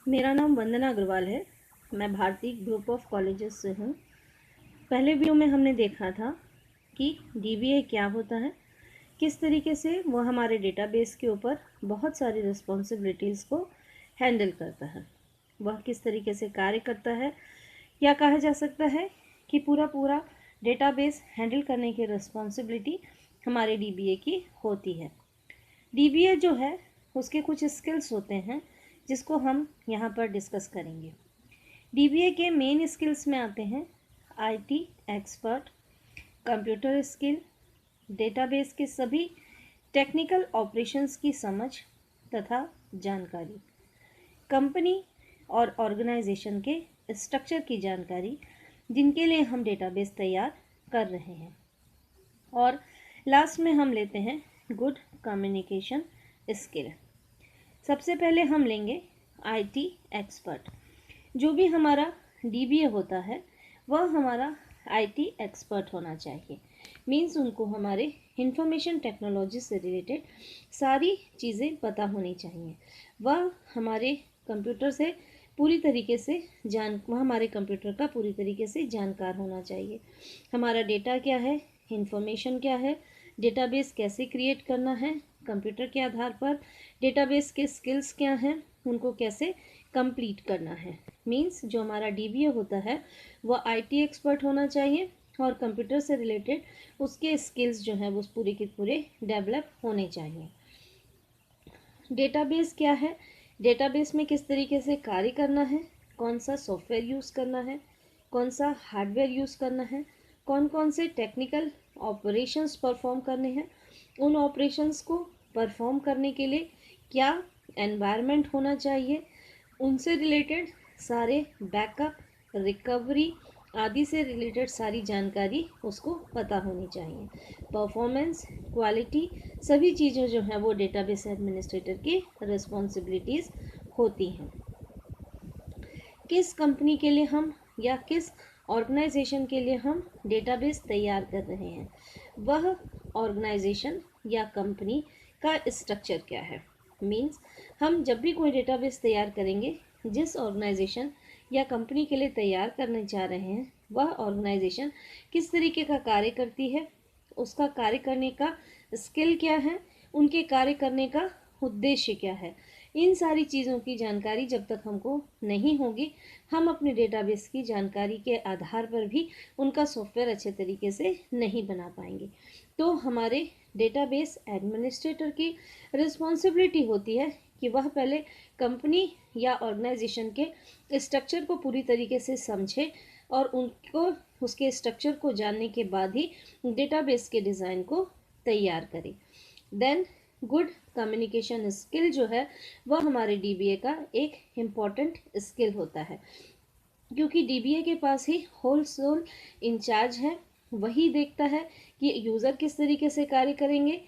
मेरा नाम वंदना अग्रवाल है। मैं भारतीय ग्रुप ऑफ कॉलेजेस से हूँ। पहले वीडियो में हमने देखा था कि डीबीए क्या होता है, किस तरीके से वो हमारे डेटाबेस के ऊपर बहुत सारी रिस्पॉन्सिबिलिटीज़ को हैंडल करता है, वह किस तरीके से कार्य करता है, या कहा जा सकता है कि पूरा डेटाबेस हैंडल करने की रिस्पॉन्सिबिलिटी हमारे डीबीए की होती है। डीबीए जो है उसके कुछ स्किल्स होते हैं जिसको हम यहाँ पर डिस्कस करेंगे। डीबीए के मेन स्किल्स में आते हैं IT expert, computer skill, database के सभी टेक्निकल ऑपरेशंस की समझ तथा जानकारी, कंपनी और ऑर्गेनाइजेशन के स्ट्रक्चर की जानकारी जिनके लिए हम डेटाबेस तैयार कर रहे हैं, और लास्ट में हम लेते हैं गुड कम्युनिकेशन स्किल। सबसे पहले हम लेंगे आईटी एक्सपर्ट। जो भी हमारा डीबीए होता है वह हमारा आईटी एक्सपर्ट होना चाहिए। मीन्स उनको हमारे इंफॉर्मेशन टेक्नोलॉजी से रिलेटेड सारी चीज़ें पता होनी चाहिए। वह हमारे कंप्यूटर से पूरी तरीके से वह हमारे कंप्यूटर का पूरी तरीके से जानकार होना चाहिए। हमारा डेटा क्या है, इंफॉर्मेशन क्या है, डेटाबेस कैसे क्रिएट करना है, कंप्यूटर के आधार पर डेटाबेस के स्किल्स क्या हैं, उनको कैसे कंप्लीट करना है। मींस जो हमारा डीबीए होता है वह आईटी एक्सपर्ट होना चाहिए और कंप्यूटर से रिलेटेड उसके स्किल्स जो हैं वो पूरे के पूरे डेवलप होने चाहिए। डेटाबेस क्या है, डेटाबेस में किस तरीके से कार्य करना है, कौन सा सॉफ्टवेयर यूज़ करना है, कौन सा हार्डवेयर यूज़ करना है, कौन कौन से टेक्निकल ऑपरेशंस परफॉर्म करने हैं, उन ऑपरेशंस को परफॉर्म करने के लिए क्या एनवायरनमेंट होना चाहिए, उनसे रिलेटेड सारे बैकअप, रिकवरी आदि से रिलेटेड सारी जानकारी उसको पता होनी चाहिए। परफॉर्मेंस, क्वालिटी, सभी चीज़ें जो हैं वो डेटाबेस एडमिनिस्ट्रेटर की रिस्पॉन्सिबिलिटीज़ होती हैं। किस कंपनी के लिए हम या किस ऑर्गेनाइजेशन के लिए हम डेटाबेस तैयार कर रहे हैं, वह ऑर्गेनाइजेशन या कंपनी का स्ट्रक्चर क्या है। मीन्स हम जब भी कोई डेटाबेस तैयार करेंगे, जिस ऑर्गेनाइजेशन या कंपनी के लिए तैयार करने जा रहे हैं वह ऑर्गेनाइजेशन किस तरीके का कार्य करती है, उसका कार्य करने का स्किल क्या है, उनके कार्य करने का उद्देश्य क्या है। इन सारी चीज़ों की जानकारी जब तक हमको नहीं होगी, हम अपने डेटाबेस की जानकारी के आधार पर भी उनका सॉफ्टवेयर अच्छे तरीके से नहीं बना पाएंगे। तो हमारे डेटाबेस एडमिनिस्ट्रेटर की रिस्पॉन्सिबिलिटी होती है कि वह पहले कंपनी या ऑर्गेनाइजेशन के स्ट्रक्चर को पूरी तरीके से समझे और उनको उसके स्ट्रक्चर को जानने के बाद ही डेटाबेस के डिज़ाइन को तैयार करें। देन गुड कम्युनिकेशन स्किल जो है वह हमारे डीबीए का एक इम्पॉर्टेंट स्किल होता है, क्योंकि डीबीए के पास ही होल सोल इंचार्ज है। वही देखता है कि यूज़र किस तरीके से कार्य करेंगे,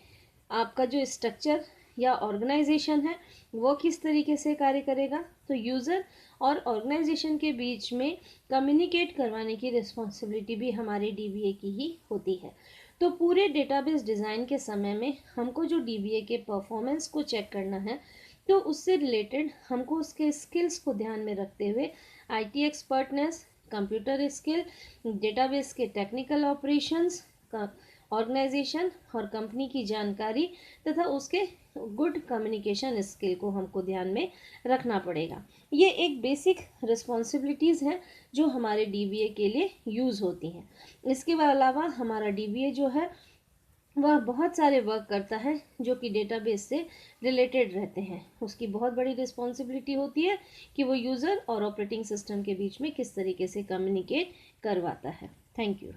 आपका जो स्ट्रक्चर या ऑर्गेनाइजेशन है वो किस तरीके से कार्य करेगा। तो यूज़र और ऑर्गेनाइजेशन के बीच में कम्युनिकेट करवाने की रिस्पॉन्सिबिलिटी भी हमारे डीबीए की ही होती है। तो पूरे डेटाबेस डिज़ाइन के समय में हमको जो डीबीए के परफॉर्मेंस को चेक करना है, तो उससे रिलेटेड हमको उसके स्किल्स को ध्यान में रखते हुए IT expertness, computer skill, database के टेक्निकल ऑपरेशंस का, ऑर्गेनाइजेशन और कंपनी की जानकारी तथा उसके गुड कम्युनिकेशन स्किल को हमको ध्यान में रखना पड़ेगा। ये एक बेसिक रिस्पॉन्सिबिलिटीज़ हैं जो हमारे डीबीए के लिए यूज़ होती हैं। इसके अलावा हमारा डीबीए जो है वह बहुत सारे वर्क करता है जो कि डेटाबेस से रिलेटेड रहते हैं। उसकी बहुत बड़ी रिस्पॉन्सिबिलिटी होती है कि वो यूज़र और ऑपरेटिंग सिस्टम के बीच में किस तरीके से कम्युनिकेट करवाता है। Thank you.